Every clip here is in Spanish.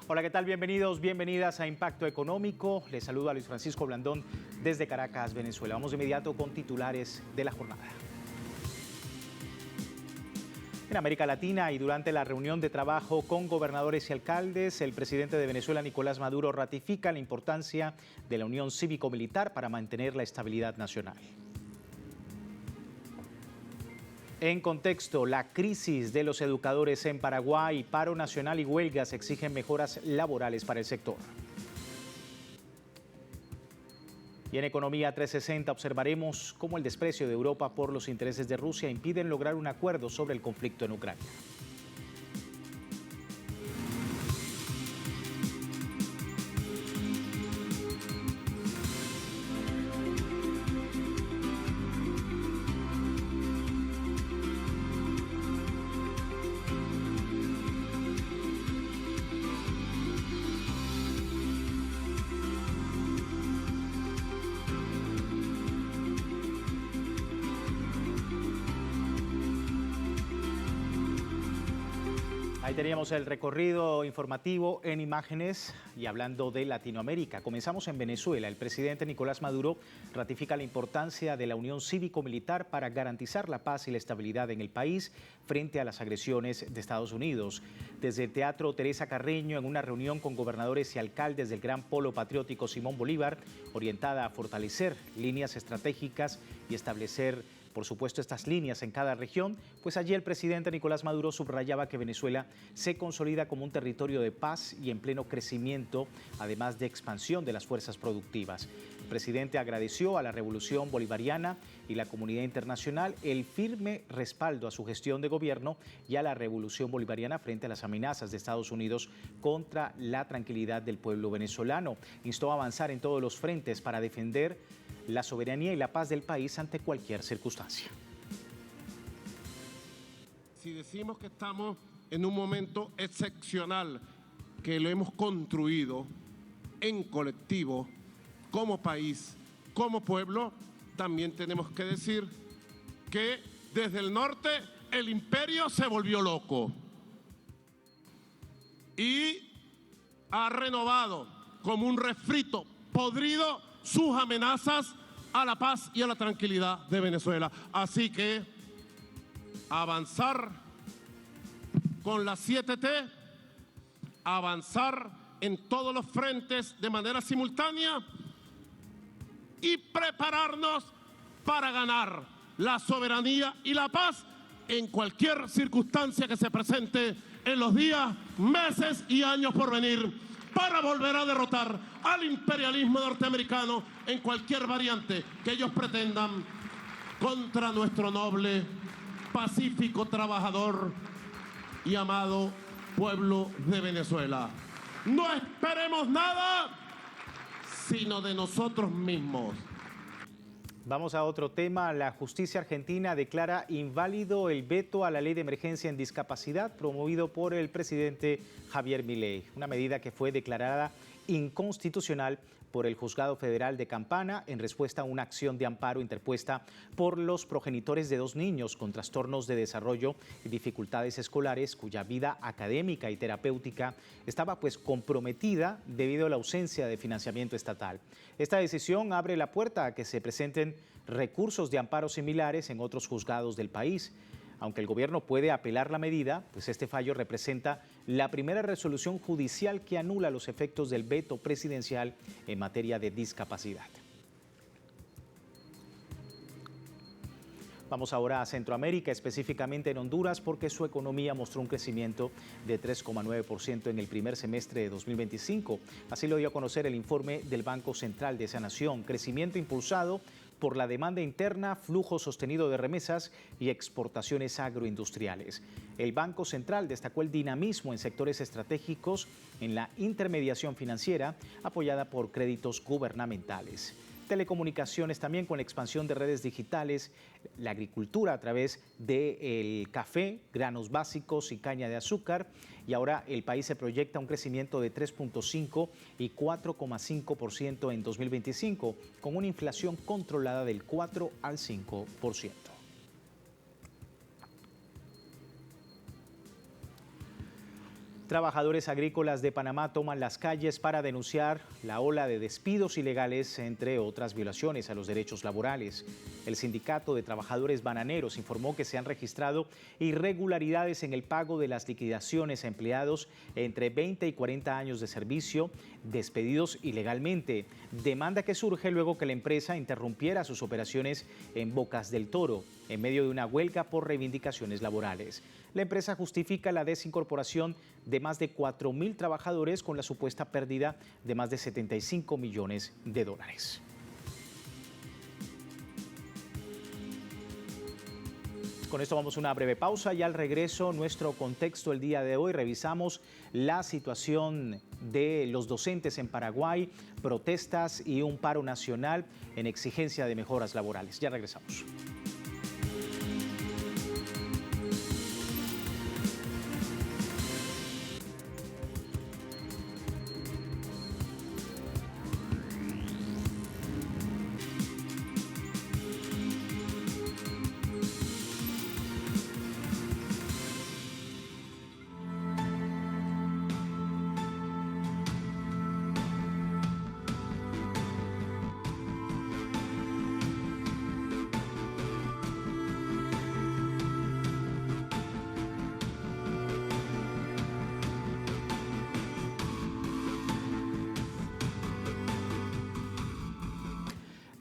Hola, ¿qué tal? Bienvenidos, bienvenidas a Impacto Económico. Les saluda Luis Francisco Blandón desde Caracas, Venezuela. Vamos de inmediato con titulares de la jornada. En América Latina y durante la reunión de trabajo con gobernadores y alcaldes, el presidente de Venezuela, Nicolás Maduro, ratifica la importancia de la unión cívico-militar para mantener la estabilidad nacional. En contexto, la crisis de los educadores en Paraguay, paro nacional y huelgas exigen mejoras laborales para el sector. Y en Economía 360 observaremos cómo el desprecio de Europa por los intereses de Rusia impiden lograr un acuerdo sobre el conflicto en Ucrania. Ahí teníamos el recorrido informativo en imágenes y hablando de Latinoamérica. Comenzamos en Venezuela. El presidente Nicolás Maduro ratifica la importancia de la unión cívico-militar para garantizar la paz y la estabilidad en el país frente a las agresiones de Estados Unidos. Desde el Teatro Teresa Carreño, en una reunión con gobernadores y alcaldes del Gran Polo Patriótico Simón Bolívar, orientada a fortalecer líneas estratégicas y establecer, por supuesto, estas líneas en cada región, pues allí el presidente Nicolás Maduro subrayaba que Venezuela se consolida como un territorio de paz y en pleno crecimiento, además de expansión de las fuerzas productivas. El presidente agradeció a la Revolución Bolivariana y la comunidad internacional el firme respaldo a su gestión de gobierno y a la Revolución Bolivariana frente a las amenazas de Estados Unidos contra la tranquilidad del pueblo venezolano. Instó a avanzar en todos los frentes para defender la soberanía y la paz del país ante cualquier circunstancia. Si decimos que estamos en un momento excepcional, que lo hemos construido en colectivo, como país, como pueblo, también tenemos que decir que desde el norte el imperio se volvió loco y ha renovado como un refrito podrido sus amenazas a la paz y a la tranquilidad de Venezuela. Así que avanzar con la 7T, avanzar en todos los frentes de manera simultánea y prepararnos para ganar la soberanía y la paz en cualquier circunstancia que se presente en los días, meses y años por venir, para volver a derrotar al imperialismo norteamericano en cualquier variante que ellos pretendan contra nuestro noble, pacífico, trabajador y amado pueblo de Venezuela. No esperemos nada, sino de nosotros mismos. Vamos a otro tema. La justicia argentina declara inválido el veto a la ley de emergencia en discapacidad promovido por el presidente Javier Milei, una medida que fue declarada inconstitucional por el Juzgado Federal de Campana en respuesta a una acción de amparo interpuesta por los progenitores de 2 niños con trastornos de desarrollo y dificultades escolares cuya vida académica y terapéutica estaba comprometida debido a la ausencia de financiamiento estatal. Esta decisión abre la puerta a que se presenten recursos de amparo similares en otros juzgados del país. Aunque el gobierno puede apelar la medida, pues este fallo representa la primera resolución judicial que anula los efectos del veto presidencial en materia de discapacidad. Vamos ahora a Centroamérica, específicamente en Honduras, porque su economía mostró un crecimiento de 3,9% en el primer semestre de 2025. Así lo dio a conocer el informe del Banco Central de esa nación. Crecimiento impulsado por la demanda interna, flujo sostenido de remesas y exportaciones agroindustriales. El Banco Central destacó el dinamismo en sectores estratégicos en la intermediación financiera, apoyada por créditos gubernamentales. Telecomunicaciones también con la expansión de redes digitales, la agricultura a través del café, granos básicos y caña de azúcar. Y ahora el país se proyecta un crecimiento de 3,5 y 4,5% en 2025, con una inflación controlada del 4 al 5%. Trabajadores agrícolas de Panamá toman las calles para denunciar la ola de despidos ilegales, entre otras violaciones a los derechos laborales. El Sindicato de Trabajadores Bananeros informó que se han registrado irregularidades en el pago de las liquidaciones a empleados entre 20 y 40 años de servicio, despedidos ilegalmente. Demanda que surge luego que la empresa interrumpiera sus operaciones en Bocas del Toro, en medio de una huelga por reivindicaciones laborales. La empresa justifica la desincorporación de más de 4.000 trabajadores con la supuesta pérdida de más de 75 millones de dólares. Con esto vamos a una breve pausa y al regreso nuestro contexto el día de hoy revisamos la situación de los docentes en Paraguay, protestas y un paro nacional en exigencia de mejoras laborales. Ya regresamos.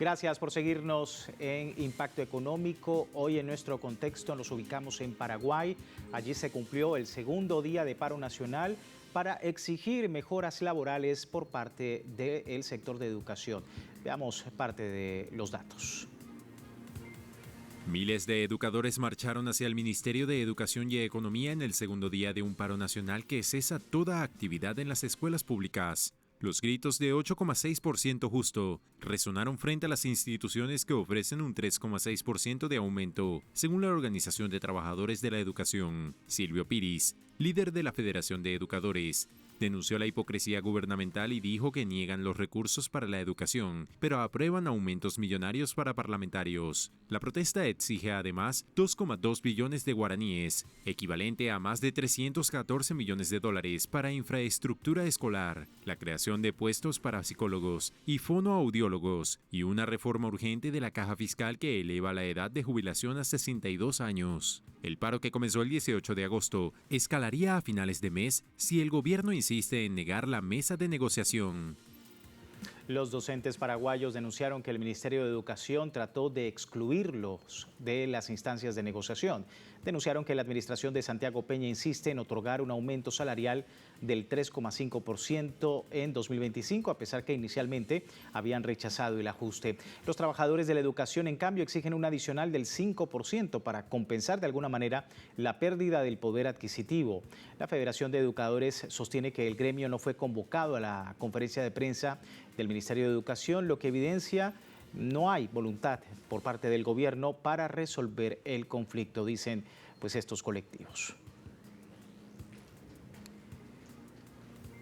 Gracias por seguirnos en Impacto Económico. Hoy en nuestro contexto nos ubicamos en Paraguay. Allí se cumplió el segundo día de paro nacional para exigir mejoras laborales por parte del sector de educación. Veamos parte de los datos. Miles de educadores marcharon hacia el Ministerio de Educación y Economía en el segundo día de un paro nacional que cesa toda actividad en las escuelas públicas. Los gritos de 8,6% justo resonaron frente a las instituciones que ofrecen un 3,6% de aumento, según la Organización de Trabajadores de la Educación. Silvio Piris, líder de la Federación de Educadores, denunció la hipocresía gubernamental y dijo que niegan los recursos para la educación, pero aprueban aumentos millonarios para parlamentarios. La protesta exige además 2,2 billones de guaraníes, equivalente a más de 314 millones de dólares para infraestructura escolar, la creación de puestos para psicólogos y fonoaudiólogos, y una reforma urgente de la caja fiscal que eleva la edad de jubilación a 62 años. El paro, que comenzó el 18 de agosto, escalaría a finales de mes si el gobierno insiste en negar la mesa de negociación. Los docentes paraguayos denunciaron que el Ministerio de Educación trató de excluirlos de las instancias de negociación. Denunciaron que la administración de Santiago Peña insiste en otorgar un aumento salarial del 3,5% en 2025, a pesar que inicialmente habían rechazado el ajuste. Los trabajadores de la educación, en cambio, exigen un adicional del 5% para compensar de alguna manera la pérdida del poder adquisitivo. La Federación de Educadores sostiene que el gremio no fue convocado a la conferencia de prensa del Ministerio de Educación, lo que evidencia no hay voluntad por parte del gobierno para resolver el conflicto, dicen pues estos colectivos.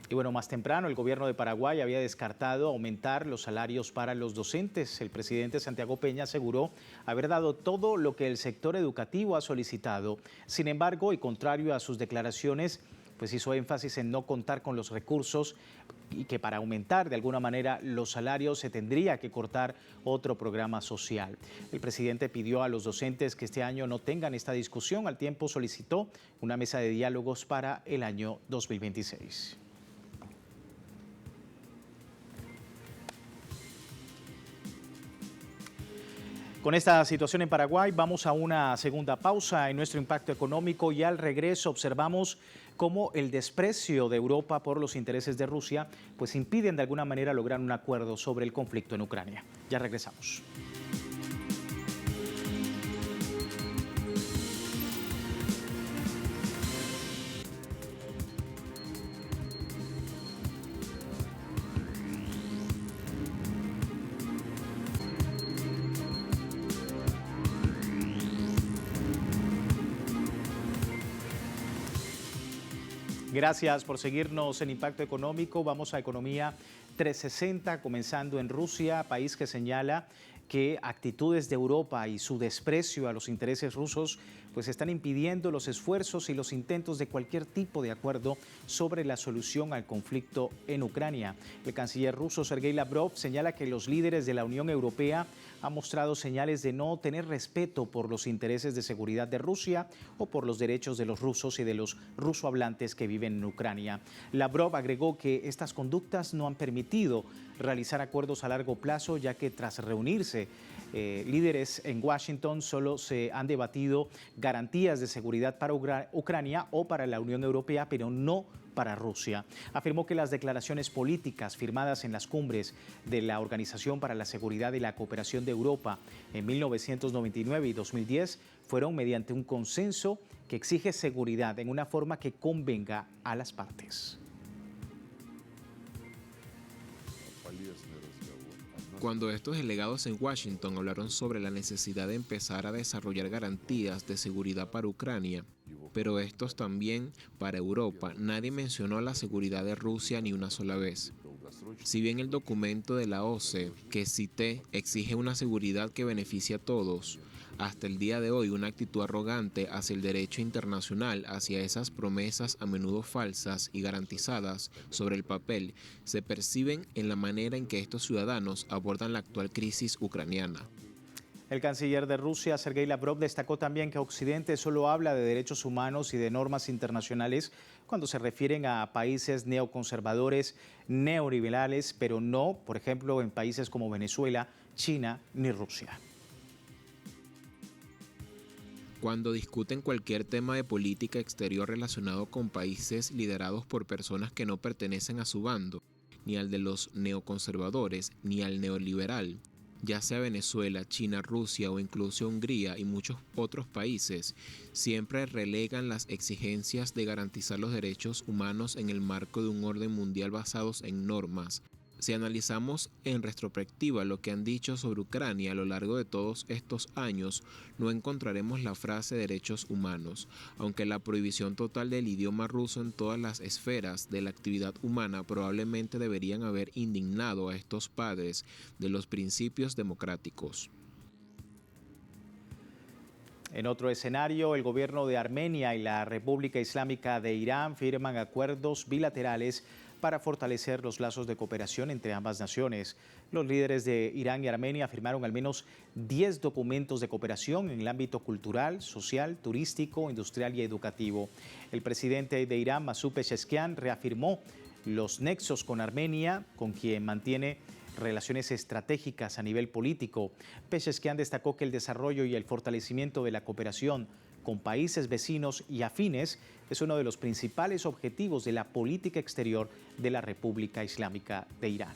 Y bueno, más temprano el gobierno de Paraguay había descartado aumentar los salarios para los docentes. El presidente Santiago Peña aseguró haber dado todo lo que el sector educativo ha solicitado. Sin embargo, y contrario a sus declaraciones, pues hizo énfasis en no contar con los recursos y que para aumentar de alguna manera los salarios se tendría que cortar otro programa social. El presidente pidió a los docentes que este año no tengan esta discusión. Al tiempo solicitó una mesa de diálogos para el año 2026. Con esta situación en Paraguay vamos a una segunda pausa en nuestro impacto económico y al regreso observamos cómo el desprecio de Europa por los intereses de Rusia pues impiden de alguna manera lograr un acuerdo sobre el conflicto en Ucrania. Ya regresamos. Gracias por seguirnos en Impacto Económico. Vamos a Economía 360, comenzando en Rusia, país que señala que actitudes de Europa y su desprecio a los intereses rusos pues están impidiendo los esfuerzos y los intentos de cualquier tipo de acuerdo sobre la solución al conflicto en Ucrania. El canciller ruso Sergei Lavrov señala que los líderes de la Unión Europea han mostrado señales de no tener respeto por los intereses de seguridad de Rusia o por los derechos de los rusos y de los rusohablantes que viven en Ucrania. Lavrov agregó que estas conductas no han permitido realizar acuerdos a largo plazo, ya que tras reunirse líderes en Washington solo se han debatido garantías de seguridad para Ucrania o para la Unión Europea, pero no para Rusia. Afirmó que las declaraciones políticas firmadas en las cumbres de la Organización para la Seguridad y la Cooperación de Europa en 1999 y 2010 fueron mediante un consenso que exige seguridad en una forma que convenga a las partes. Cuando estos delegados en Washington hablaron sobre la necesidad de empezar a desarrollar garantías de seguridad para Ucrania, pero estos también para Europa, nadie mencionó la seguridad de Rusia ni una sola vez. Si bien el documento de la OCE que cité exige una seguridad que beneficie a todos, hasta el día de hoy una actitud arrogante hacia el derecho internacional, hacia esas promesas a menudo falsas y garantizadas sobre el papel, se perciben en la manera en que estos ciudadanos abordan la actual crisis ucraniana. El canciller de Rusia, Sergei Lavrov, destacó también que Occidente solo habla de derechos humanos y de normas internacionales cuando se refieren a países neoconservadores, neoliberales, pero no, por ejemplo, en países como Venezuela, China ni Rusia. Cuando discuten cualquier tema de política exterior relacionado con países liderados por personas que no pertenecen a su bando, ni al de los neoconservadores, ni al neoliberal, ya sea Venezuela, China, Rusia o incluso Hungría y muchos otros países, siempre relegan las exigencias de garantizar los derechos humanos en el marco de un orden mundial basados en normas. Si analizamos en retrospectiva lo que han dicho sobre Ucrania a lo largo de todos estos años, no encontraremos la frase derechos humanos, aunque la prohibición total del idioma ruso en todas las esferas de la actividad humana probablemente deberían haber indignado a estos padres de los principios democráticos. En otro escenario, el gobierno de Armenia y la República Islámica de Irán firman acuerdos bilaterales para fortalecer los lazos de cooperación entre ambas naciones. Los líderes de Irán y Armenia firmaron al menos 10 documentos de cooperación en el ámbito cultural, social, turístico, industrial y educativo. El presidente de Irán, Masoud Pezeshkian, reafirmó los nexos con Armenia, con quien mantiene relaciones estratégicas a nivel político. Pezeshkian destacó que el desarrollo y el fortalecimiento de la cooperación con países vecinos y afines es uno de los principales objetivos de la política exterior de la República Islámica de Irán.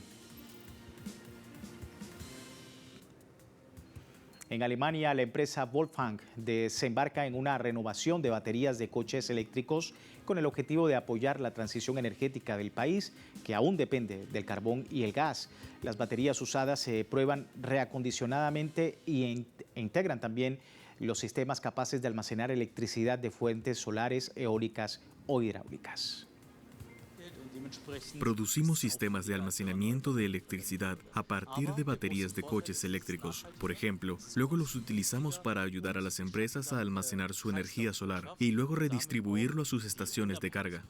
En Alemania, la empresa Wolfgang desembarca en una renovación de baterías de coches eléctricos con el objetivo de apoyar la transición energética del país, que aún depende del carbón y el gas. Las baterías usadas se prueban reacondicionadamente e integran también los sistemas capaces de almacenar electricidad de fuentes solares, eólicas o hidráulicas. Producimos sistemas de almacenamiento de electricidad a partir de baterías de coches eléctricos, por ejemplo. Luego los utilizamos para ayudar a las empresas a almacenar su energía solar y luego redistribuirlo a sus estaciones de carga.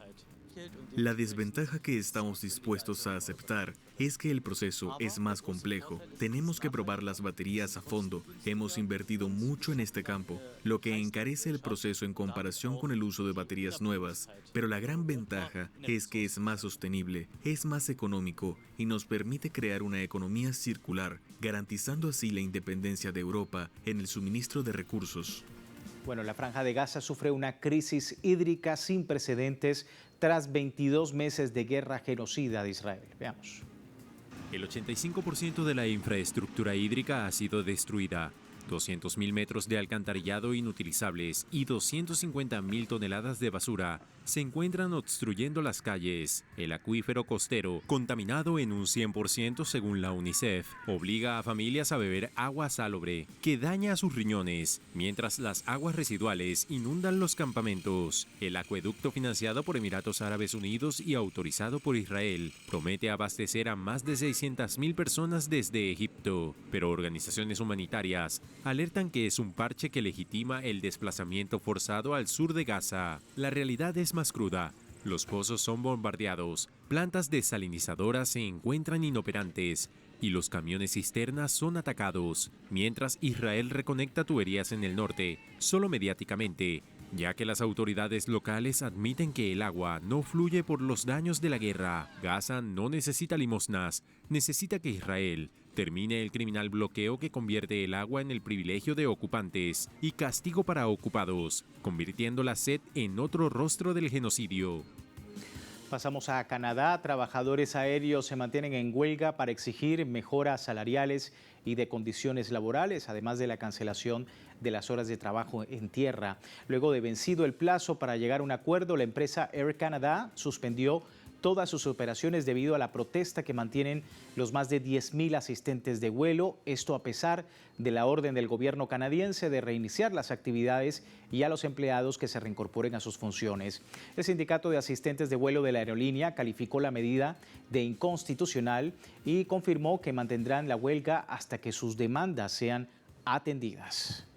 La desventaja que estamos dispuestos a aceptar es que el proceso es más complejo. Tenemos que probar las baterías a fondo. Hemos invertido mucho en este campo, lo que encarece el proceso en comparación con el uso de baterías nuevas. Pero la gran ventaja es que es más sostenible, es más económico y nos permite crear una economía circular, garantizando así la independencia de Europa en el suministro de recursos. Bueno, la Franja de Gaza sufre una crisis hídrica sin precedentes tras 22 meses de guerra genocida de Israel. Veamos. El 85% de la infraestructura hídrica ha sido destruida. 200.000 metros de alcantarillado inutilizables y 250.000 toneladas de basura se encuentran obstruyendo las calles. El acuífero costero, contaminado en un 100% según la UNICEF, obliga a familias a beber agua salobre, que daña a sus riñones, mientras las aguas residuales inundan los campamentos. El acueducto financiado por Emiratos Árabes Unidos y autorizado por Israel promete abastecer a más de 600.000 personas desde Egipto, pero organizaciones humanitarias alertan que es un parche que legitima el desplazamiento forzado al sur de Gaza. La realidad es más cruda. Los pozos son bombardeados, plantas desalinizadoras se encuentran inoperantes y los camiones cisternas son atacados, mientras Israel reconecta tuberías en el norte, solo mediáticamente, ya que las autoridades locales admiten que el agua no fluye por los daños de la guerra. Gaza no necesita limosnas, necesita que Israel termine el criminal bloqueo que convierte el agua en el privilegio de ocupantes y castigo para ocupados, convirtiendo la sed en otro rostro del genocidio. Pasamos a Canadá. Trabajadores aéreos se mantienen en huelga para exigir mejoras salariales y de condiciones laborales, además de la cancelación de las horas de trabajo en tierra. Luego de vencido el plazo para llegar a un acuerdo, la empresa Air Canada suspendió todas sus operaciones debido a la protesta que mantienen los más de 10,000 asistentes de vuelo, esto a pesar de la orden del gobierno canadiense de reiniciar las actividades y a los empleados que se reincorporen a sus funciones. El sindicato de asistentes de vuelo de la aerolínea calificó la medida de inconstitucional y confirmó que mantendrán la huelga hasta que sus demandas sean atendidas.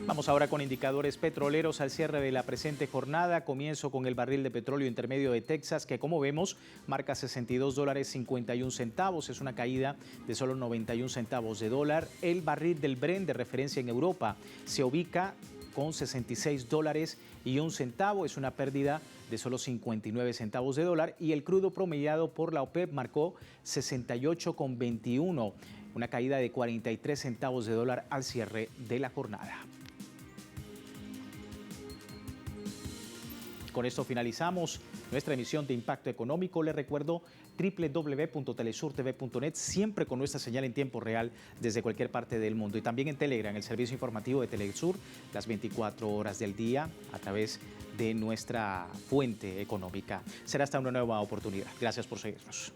Vamos ahora con indicadores petroleros al cierre de la presente jornada. Comienzo con el barril de petróleo intermedio de Texas, que como vemos marca $62.51. Es una caída de solo 91 centavos de dólar. El barril del Brent de referencia en Europa se ubica con $66.01. Es una pérdida de solo 59 centavos de dólar. Y el crudo promediado por la OPEP marcó 68.21, una caída de 43 centavos de dólar al cierre de la jornada. Con esto finalizamos nuestra emisión de Impacto Económico. Les recuerdo www.telesurtv.net, siempre con nuestra señal en tiempo real desde cualquier parte del mundo. Y también en Telegram, el servicio informativo de Telesur, las 24 horas del día a través de nuestra fuente económica. Será hasta una nueva oportunidad. Gracias por seguirnos.